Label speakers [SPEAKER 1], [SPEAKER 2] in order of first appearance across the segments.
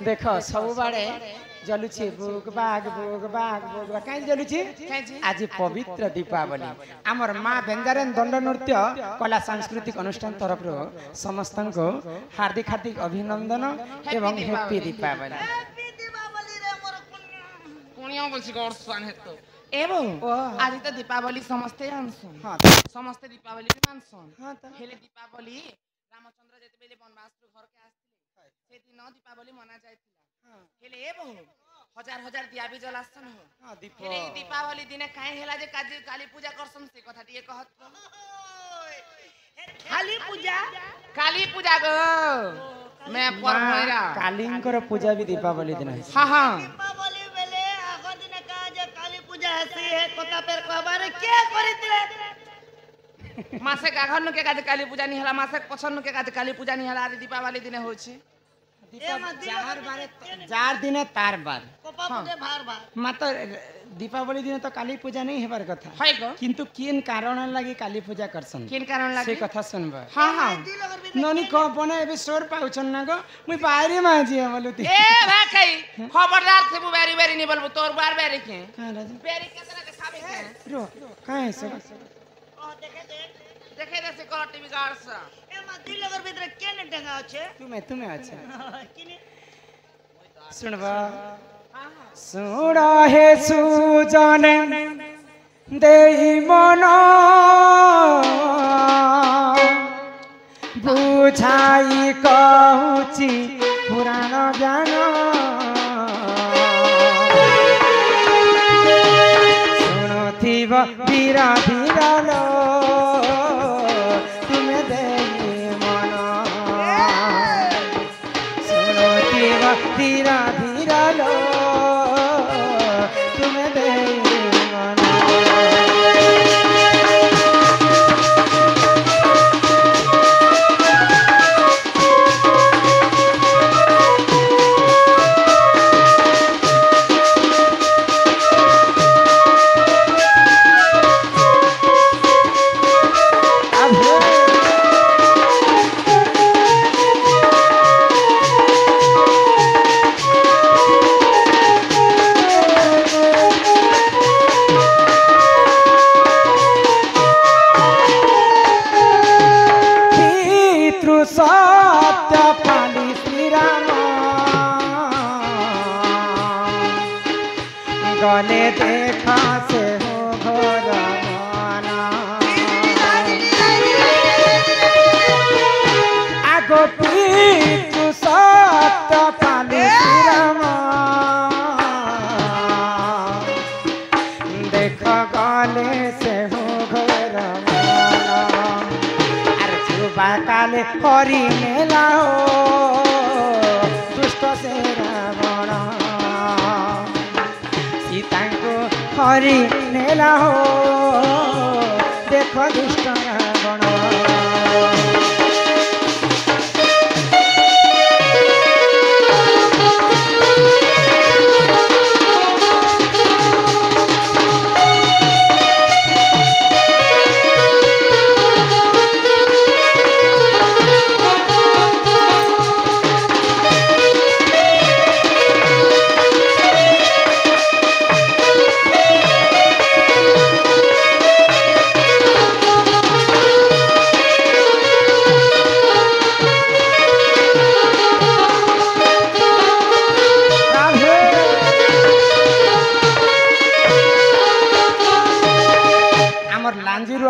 [SPEAKER 1] देख सब बाड़े जलुची बुग बाग कहीं जलुची आज पवित्र दीपावली आमर माँ बेंजारेन दंड नृत्य कला सांस्कृतिक अनुष्ठान तरफ समस्त को हार्दिक हार्दिक अभिनंदन एवं हैप्पी दीपावली
[SPEAKER 2] एवं आज तो दीपावली समस्ते जानसन समस्ते दीपावली भी मानसन हेले दीपावली रामचंद्र जेते बेले वनवास रो घर के आस्थिले से दिन दीपावली मना जायतिला हेले एवं हजार हजार दिया भी जलासन हो हेले दीपावली दिने काहे हेला जे काली पूजा करसन से कथा टिए कहत काली पूजा गो मैं पर मोरा
[SPEAKER 1] कालींकर पूजा भी दीपावली दिन
[SPEAKER 2] हां हां मासे गाघन के काज काली पूजा नहीं हला मासे पछन के काज काली पूजा नहीं हला आज दीपावली दिन होछि
[SPEAKER 1] जार दिन तार बार मात्र दीपावली दिन तो काली पूजा नहीं हेबार कथा किंतु किन कारण लगी काली पूजा करसन
[SPEAKER 2] किन कारण लगी
[SPEAKER 1] से कथा सुनबा
[SPEAKER 2] हां हां
[SPEAKER 1] ननी कोपने एबे सोर पाउछन ना गो मुई बाहरी माजी बोलुती
[SPEAKER 2] ए भाई खबरदार थे बेरी बेरी नहीं बोलबो तोर बार बेरी के बेरी केतना के साबे के
[SPEAKER 1] रो काहे से
[SPEAKER 2] देखे दे से कलर टीवी गार्स ए मा दिलगर भीतर केने ढंगा अछि
[SPEAKER 1] तुम्हें अच्छा सुनबा सुना हे सुजन देई मन बुझाई कहूची पुराण ज्ञान सुनुथिब धीरा धीरा लो तुम्हें देई मन सुनुथिब धीरा धीरा लो तुम्हें देई मन सत्य पाली श्री राम गले देखा से हो घोर मना आगो पितृ सत्य पाली श्री राम देख गले से हो घोर काले हरि मेला हो दुष्ट से रावण सीता को हरि मेला हो देख दुष्ट रावण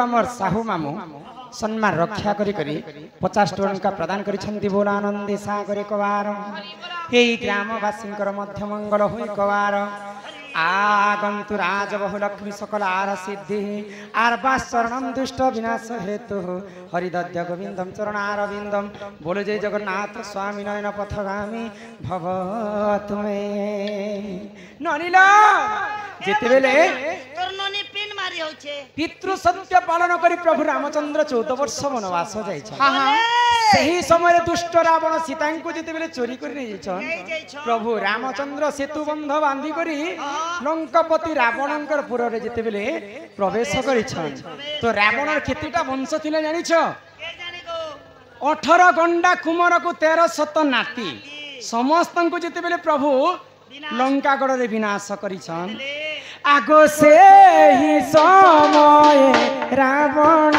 [SPEAKER 1] आमर साहू मामू सम्मान रक्षा करी 50 टଙ୍କା प्रदान करिछन्ति बोलानंदी सागर कवार हे ग्रामवासी मध्य मंगल होई कवार आगंतु राज बहु लक्ष्मी सकल आर सिद्धि आर शरणम दुष्ट विनाश हेतु हरिदद्य गोविंदम चरणारविंदम बोलो जय जगन्नाथ स्वामी नयन पथगामी भव तुमे ननिला जेते बेले पितृ सत्य पालन करी प्रभु रामचंद्र 14 वर्ष वनवास जाई समय दुष्ट रावण सीता को जेते बेले चोरी कर नहीं प्रभु रामचंद्र सेतु बंध बांधी करी लंकापति रावणकर पुर रे जेते बेले प्रवेश करिछन तो रावण केतेटा वंश थिले जानिछ 18 गंडा कुमार को 13 शत नाती समस्त को जिते बेले प्रभु लंका गढ़ रे विनाश करिछन आगो से ही समय रावण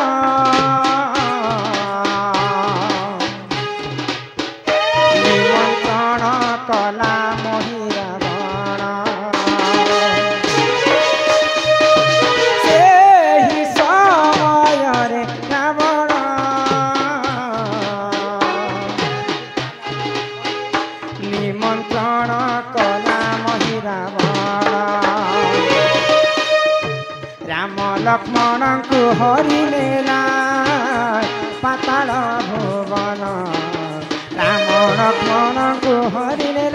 [SPEAKER 1] निमंत्रण कला मोहि रावण से ही समय रे रावण निमंत्रण कला मोहि रावण राम लक्ष्मण को हरिले पाताल भुवन राम लक्ष्मण को हरिले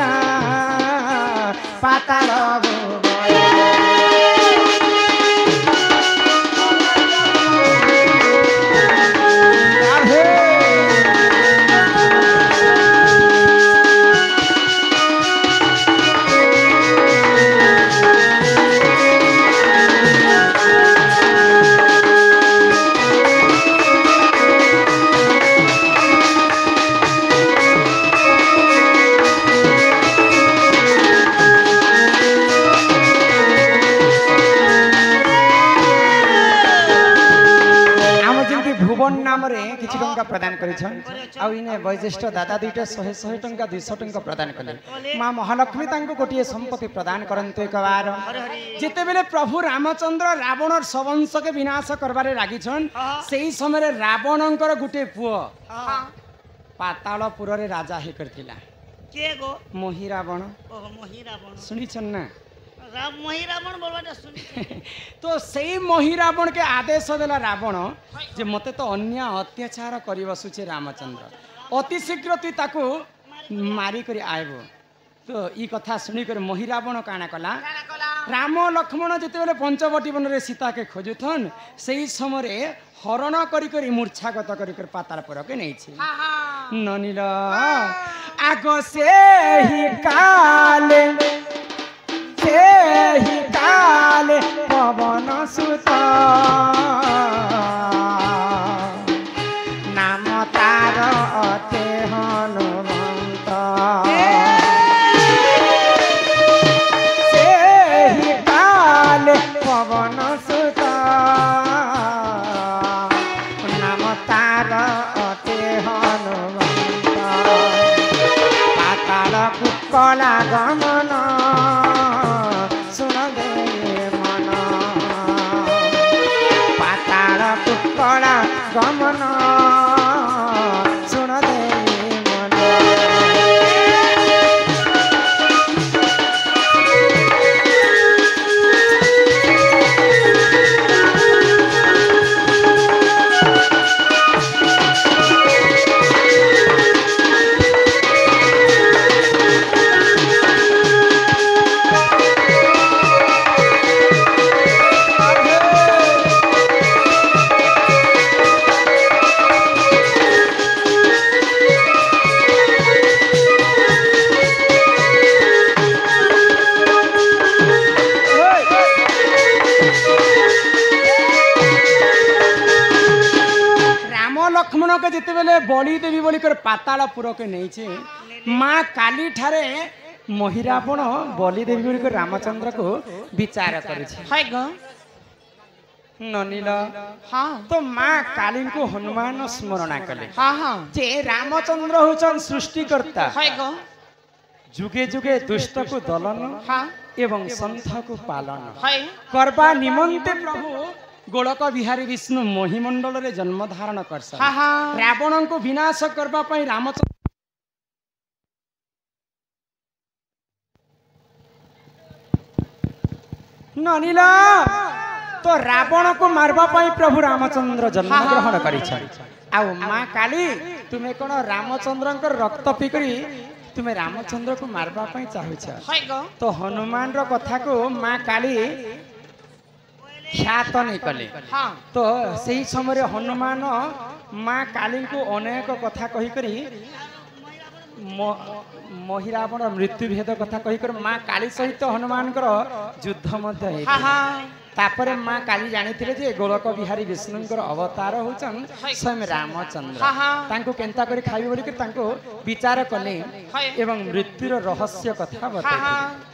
[SPEAKER 1] पाताल भुवन नाम रे किछि टंका प्रदान करिछन आ इने वैज्येष्ठ दादा दुईटा 100 टंका 200 टंका प्रदान कले मां महालक्ष्मी तांको गोटिए संपत्ति प्रदान करंतु एक बार जेते बेले प्रभु रामचंद्र रावण सवंश के विनाश करबारे लागिछन सेही समय रे रावणंकर गुटे पुओ पातालपुर रे राजा हे करथिला
[SPEAKER 3] के गो
[SPEAKER 1] मोहि रावण
[SPEAKER 3] ओह मोहि रावण
[SPEAKER 1] सुनिछन ना
[SPEAKER 3] मोहि रावण बोलबाटा सुनि
[SPEAKER 1] तो सही मोहि रावण के आदेश देला रावण जे मते तो अन्य अत्याचार करि बसुचे रामचंद्र अति शीघ्र तु ताको मारी करी आइबो तो ई कथा सुनी कर मोहि रावण काना कला राम लक्ष्मण जेते बेले पंचवटी वन रे सीता के खोजुथन सही समय रे हरण करी करी मूर्छागत करी कर पातालपुर के नै छी ननिल आगो से ही काले ही काले पवन सुत नाम तार अते हनुमंत से ही काले पवन सुत नाम तार अते हनुमंत पाताल कुक्कला गमन कला गमन सुन दे मन लक्ष्मण के जिते बेले बलि देवी बोली कर पातालपुर के नहीं माँ काली ठारे मोहि रावण बलि देवी बोली कर रामचंद्र को विचार करे ननिल हाँ तो माँ काली को हनुमान स्मरण कले हाँ हाँ जे रामचंद्र होचन सृष्टिकर्ता जुगे जुगे दुष्ट को दलन हाँ एवं संथ को पालन करबा निमंते प्रभु गोलक बिहारी विष्णु मोहिमंडल रे जन्म धारण करस रावण को विनाश करबा पई रामचंद्र ननिला तो रावण को मारबा पई प्रभु रामचंद्र जन्म ग्रहण करिछ आ मां काली तुमे कोन रामचंद्र को रक्त पीकरी तुमे रामचंद्र को मारबा पई चाहछ तो हनुमान रो कथा को मां काली ख्यात नहीं कले तो सही समय हनुमान माँ काली को अनेक कथा कही करी मोहि रावण मृत्यु भेद कथा कही कर माँ काली सहित हनुमान युद्ध तापरे माँ काली जानिथिले जे गोलक बिहारी विष्णुंकर अवतार होचन स्वयं रामचंद्र तांको केंता करी खाइबे बोली कि तांको विचार कले एवं मृत्युर रहस्य कथा बताइले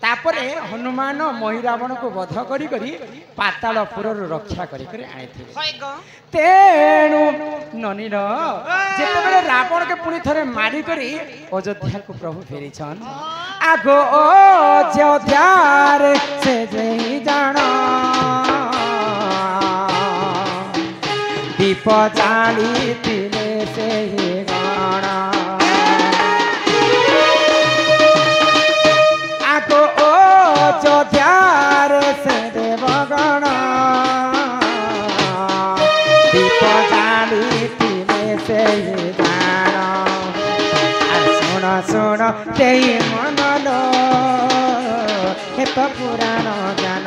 [SPEAKER 1] तापरे हनुमान महिरावण को वध करी करी पातालपुर रक्षा करी करी आनिथिले तेणु ननीर जेतेबेले रावण के पुणी थरे मारी करी अयोध्या को प्रभु फेरिछन आगो अयोध्या रे से जई जाना दीप जाली तिले से ही गाना आगो अयोध्या रे से देवगणा दीप जाली तिले से ही गाना सुन सुन तेई मन लो हे तो पुराण ज्ञान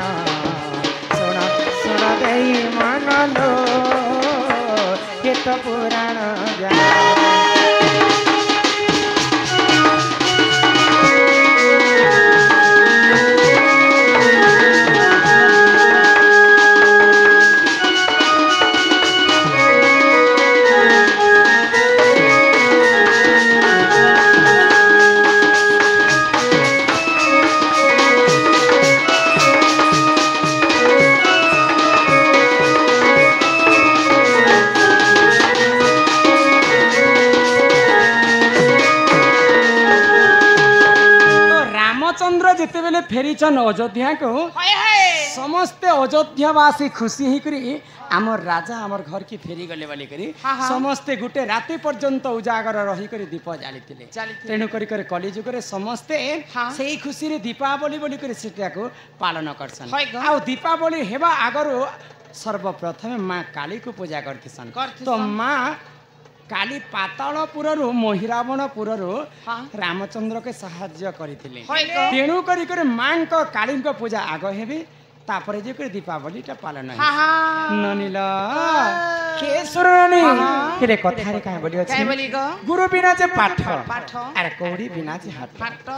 [SPEAKER 1] सुन सुन तेई मन लो हे तो पुराण ज्ञान जेतेबेले फेरीचन अयोध्या को समस्ते अयोध्यावासी खुशी ही करी आमर राजा आमर घर की फेरी गले वाली करी समस्ते गुटे राति पर्यंत उजागर रही करी दीप जालिथिले तेणु करी करे कलिजुग रे समस्ते सेही खुशी रे दीपावली बोली करी सेटा को पालन करसन आ दीपावली हेबा आगरो सर्वप्रथम मां काली को पूजा करथिसन तो मां काली पातालपुर महिरावणपुर रामचंद्र के साहाय्य करथिले तेणु करी करे मां को काली को पूजा आग हेबे तापरे जे करे दीपावली टा पालन है ननिला के सुरनी केरे कथा रे काय बोली अछि गुरु बिना जे पाठ अरे कौड़ी बिना जे हाथ